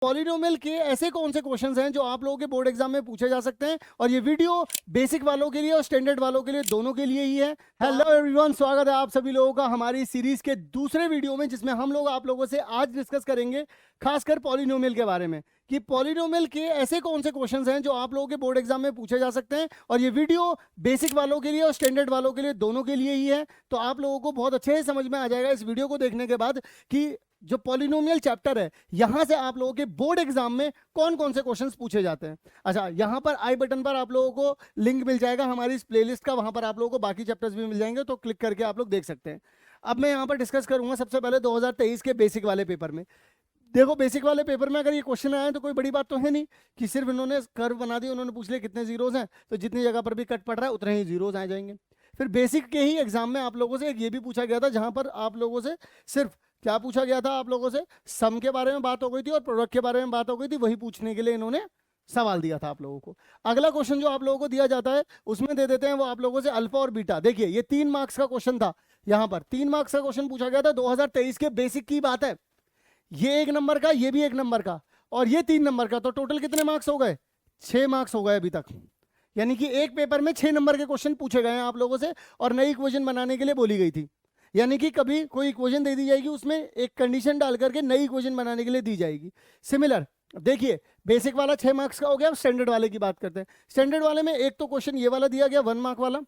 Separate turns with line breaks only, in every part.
Polynomial के ऐसे कौन से क्वेश्चंस हैं जो आप लोगों के बोर्ड एग्जाम में पूछे जा सकते हैं, और ये वीडियो बेसिक वालों के लिए और स्टैंडर्ड वालों के लिए दोनों के लिए ही है। हेलो एवरीवन, स्वागत है आप सभी लोगों का हमारी सीरीज के दूसरे वीडियो में, जिसमें हम लोग आप लोगों से आज डिस्कस करेंगे खासकर पॉलिनोमियल के बारे में कि पॉलिनोमियल के ऐसे कौन से क्वेश्चंस हैं जो आप लोगों के बोर्ड एग्जाम में पूछे जा सकते हैं, और ये वीडियो बेसिक वालों के लिए और स्टैंडर्ड वालों के लिए दोनों के लिए ही है। तो आप लोगों को बहुत अच्छे से समझ में आ जाएगा इस वीडियो को देखने के बाद कि जो पॉलिनोमियल चैप्टर है यहां से आप लोगों के बोर्ड एग्जाम में कौन कौन से क्वेश्चंस पूछे जाते हैं। अच्छा, यहां पर आई बटन पर आप लोगों को लिंक मिल जाएगा हमारी इस प्लेलिस्ट का, वहां पर आप लोगों को बाकी चैप्टर्स भी मिल जाएंगे, तो क्लिक करके आप लोग देख सकते हैं। अब मैं यहां पर डिस्कस करूंगा सबसे पहले 2023 के बेसिक वाले पेपर में। देखो, बेसिक वाले पेपर में अगर ये क्वेश्चन आए तो कोई बड़ी बात तो है नहीं कि सिर्फ इन्होंने कर्व बना दिया, उन्होंने पूछ लिया कितने जीरोज हैं, तो जितनी जगह पर भी कट पड़ रहा है उतने ही जीरोज आ जाएंगे। फिर बेसिक के ही एग्जाम में आप लोगों से एक ये भी पूछा गया था, जहां पर आप लोगों से सिर्फ क्या पूछा गया था, आप लोगों से सम के बारे में बात हो गई थी और प्रोडक्ट के बारे में बात हो गई थी, वही पूछने के लिए इन्होंने सवाल दिया था आप लोगों को। अगला क्वेश्चन जो आप लोगों को दिया जाता है उसमें दे देते हैं वो आप लोगों से अल्फा और बीटा। देखिए, ये 3 मार्क्स का क्वेश्चन था, यहां पर 3 मार्क्स का क्वेश्चन पूछा गया था, 2023 के बेसिक की बात है। ये 1 नंबर का, ये भी 1 नंबर का, और ये 3 नंबर का, तो टोटल कितने मार्क्स हो गए? 6 मार्क्स हो गए अभी तक। यानी कि एक पेपर में 6 नंबर के क्वेश्चन पूछे गए हैं आप लोगों से, और नई इक्वेशन बनाने के लिए बोली गई थी। यानी कि कभी कोई इक्वेशन दे दी जाएगी, उसमें एक कंडीशन डाल करके नई इक्वेशन बनाने के लिए दी जाएगी। सिमिलर देखिए, बेसिक वाला 6 मार्क्स का हो गया। स्टैंडर्ड वाले की बात करते हैं। स्टैंडर्ड वाले में एक तो क्वेश्चन ये वाला दिया गया 1 मार्क वाला,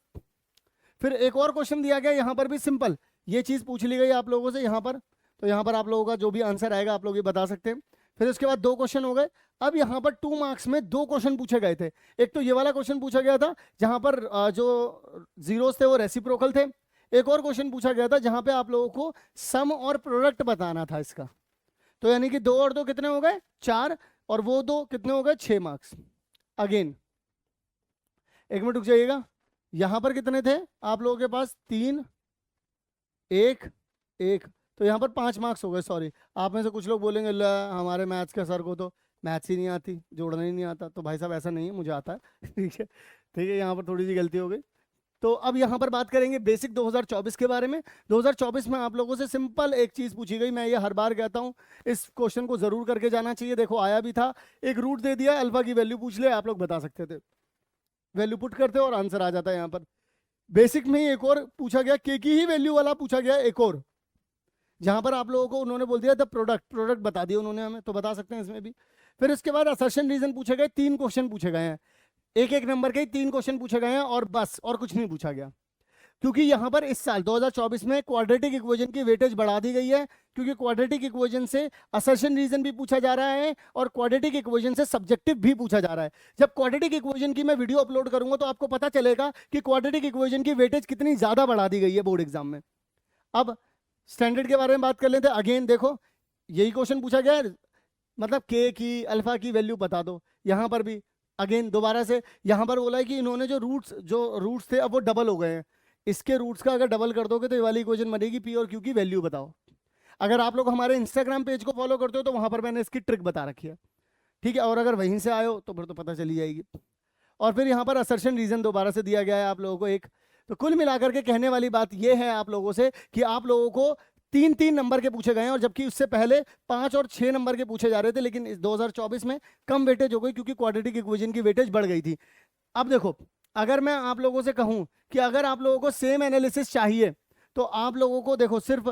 फिर एक और क्वेश्चन दिया गया यहां पर भी सिंपल, ये चीज पूछ ली गई आप लोगों से यहां पर, तो यहां पर आप लोगों का जो भी आंसर आएगा आप लोग ये बता सकते हैं। फिर उसके बाद 2 क्वेश्चन हो गए। अब यहां पर 2 मार्क्स में 2 क्वेश्चन पूछे गए थे। एक तो ये वाला क्वेश्चन पूछा गया था जहां पर जो जीरोस थे वो रेसिप्रोकल थे। एक और क्वेश्चन पूछा गया था जहां पे आप लोगों को सम और प्रोडक्ट बताना था इसका। तो यानी कि 2 और 2 कितने हो गए? 4, और वो 2 कितने हो गए? 6 मार्क्स। अगेन एक मिनट रुक जाइएगा, यहां पर कितने थे आप लोगों के पास? 3, 1, 1, तो यहां पर 5 मार्क्स हो गए। सॉरी, आप में से कुछ लोग बोलेंगे हमारे मैथ्स के सर को तो मैथ्स ही नहीं आती, जोड़ना ही नहीं आता। तो भाई साहब ऐसा नहीं है, मुझे आता है। ठीक है, ठीक है, यहाँ पर थोड़ी सी गलती हो गई। तो अब यहाँ पर बात करेंगे बेसिक 2024 के बारे में। 2024 में आप लोगों से सिंपल एक चीज पूछी गई, मैं ये हर बार कहता हूँ, इस क्वेश्चन को जरूर करके जाना चाहिए। देखो, आया भी था, एक रूट दे दिया, अल्फा की वैल्यू पूछ ले, आप लोग बता सकते थे, वैल्यू पुट करते और आंसर आ जाता है। यहाँ पर बेसिक में ही एक और पूछा गया, के की ही वैल्यू वाला पूछा गया एक और, जहां पर आप लोगों को उन्होंने बोल दिया द प्रोडक्ट बता दिया उन्होंने हमें, तो बता सकते हैं इसमें भी। फिर उसके बाद असर्शन रीजन पूछे गए, 3 क्वेश्चन पूछे गए हैं, एक एक नंबर के 3 क्वेश्चन पूछे गए हैं, और बस और कुछ नहीं पूछा गया। क्योंकि यहां पर इस साल 2024 में क्वाड्रेटिक इक्वेशन की वेटेज बढ़ा दी गई है, क्योंकि क्वाड्रेटिक इक्वेशन से असर्शन रीजन भी पूछा जा रहा है और क्वाड्रेटिक इक्वेशन से सब्जेक्टिव भी पूछा जा रहा है। जब क्वाड्रेटिक इक्वेशन की मैं वीडियो अपलोड करूंगा तो आपको पता चलेगा कि क्वाड्रेटिक इक्वेशन की वेटेज कितनी ज्यादा बढ़ा दी गई है बोर्ड एग्जाम में। अब स्टैंडर्ड के बारे में बात कर लेते हैं। अगेन देखो, यही क्वेश्चन पूछा गया है, मतलब के की अल्फा की वैल्यू बता दो। यहां पर भी अगेन दोबारा से यहां पर बोला है कि इन्होंने जो रूट्स थे अब वो डबल हो गए हैं। इसके रूट्स का अगर डबल कर दोगे तो ये वाली इक्वेशन बनेगी, पी और क्यू की वैल्यू बताओ। अगर आप लोग हमारे इंस्टाग्राम पेज को फॉलो करते हो तो वहां पर मैंने इसकी ट्रिक बता रखी है, ठीक है, और अगर वहीं से आए हो तो फिर तो पता चली जाएगी। और फिर यहाँ पर असर्शन रीजन दोबारा से दिया गया है आप लोगों को एक। तो कुल मिलाकर के कहने वाली बात यह है आप लोगों से कि आप लोगों को 3-3 नंबर के पूछे गए हैं, और जबकि उससे पहले 5 और 6 नंबर के पूछे जा रहे थे, लेकिन इस 2024 में कम वेटेज हो गई क्योंकि क्वाड्रेटिक इक्वेशन की वेटेज बढ़ गई थी। अब देखो, अगर मैं आप लोगों से कहूं कि अगर आप लोगों को सेम एनालिसिस चाहिए तो आप लोगों को देखो सिर्फ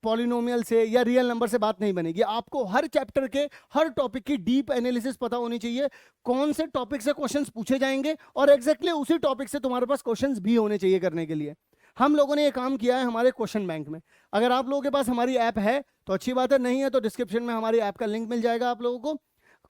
पॉलिनोमियल से या रियल नंबर से बात नहीं बनेगी, आपको हर चैप्टर के हर टॉपिक की डीप एनालिसिस पता होनी चाहिए, कौन से टॉपिक से क्वेश्चंस पूछे जाएंगे, और एग्जैक्टली उसी टॉपिक से तुम्हारे पास क्वेश्चंस भी होने चाहिए करने के लिए। हम लोगों ने ये काम किया है हमारे क्वेश्चन बैंक में। अगर आप लोगों के पास हमारी ऐप है तो अच्छी बात है, नहीं है तो डिस्क्रिप्शन में हमारी ऐप का लिंक मिल जाएगा आप लोगों को।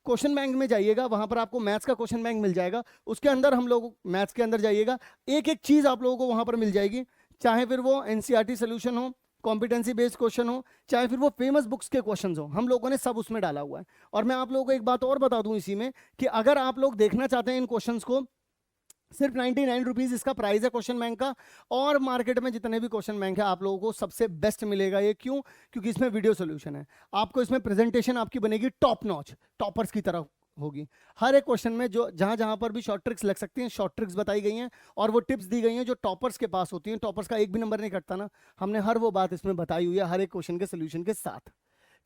क्वेश्चन बैंक में जाइएगा, वहां पर आपको मैथ्स का क्वेश्चन बैंक मिल जाएगा, उसके अंदर हम लोग मैथ्स के अंदर जाइएगा, एक एक चीज आप लोगों को वहां पर मिल जाएगी, चाहे फिर वो एनसीईआरटी सोल्यूशन हो, कॉम्पिटेंसी बेस्ड क्वेश्चन हो, चाहे फिर वो फेमस बुक्स के क्वेश्चंस हो, हम लोगों ने सब उसमें डाला हुआ है। और मैं आप लोगों को एक बात और बता दूं इसी में कि अगर आप लोग देखना चाहते हैं इन क्वेश्चंस को, सिर्फ 99 रुपीज इसका प्राइस है क्वेश्चन बैंक का, और मार्केट में जितने भी क्वेश्चन बैंक है आप लोगों को सबसे बेस्ट मिलेगा ये। क्यों? क्योंकि इसमें वीडियो सोल्यूशन है, आपको इसमें प्रेजेंटेशन आपकी बनेगी टॉप नॉच, टॉपर्स की तरह होगी। हर एक क्वेश्चन में जो जहां जहां पर भी शॉर्ट ट्रिक्स लग सकती हैं, शॉर्ट ट्रिक्स बताई गई हैं, और वो टिप्स दी गई हैं जो टॉपर्स के पास होती हैं। टॉपर्स का एक भी नंबर नहीं कटता ना, हमने हर वो बात इसमें बताई हुई है हर एक क्वेश्चन के सोल्यूशन के साथ।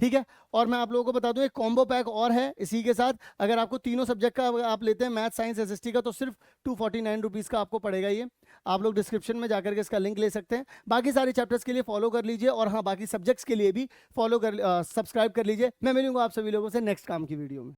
ठीक है। और मैं आप लोगों को बता दूं एक कॉम्बो पैक और है इसी के साथ, अगर आपको तीनों सब्जेक्ट का आप लेते हैं, मैथ साइंस एसएसटी का, तो सिर्फ 249 रुपीज़ का आपको पड़ेगा ये। आप लोग डिस्क्रिप्शन में जाकर के इसका लिंक ले सकते हैं। बाकी सारे चैप्टर्स के लिए फॉलो कर लीजिए, और हाँ बाकी सब्जेक्ट्स के लिए भी फॉलो कर सब्सक्राइब कर लीजिए। मैं मिलूंगा आप सभी लोगों से नेक्स्ट काम की वीडियो में।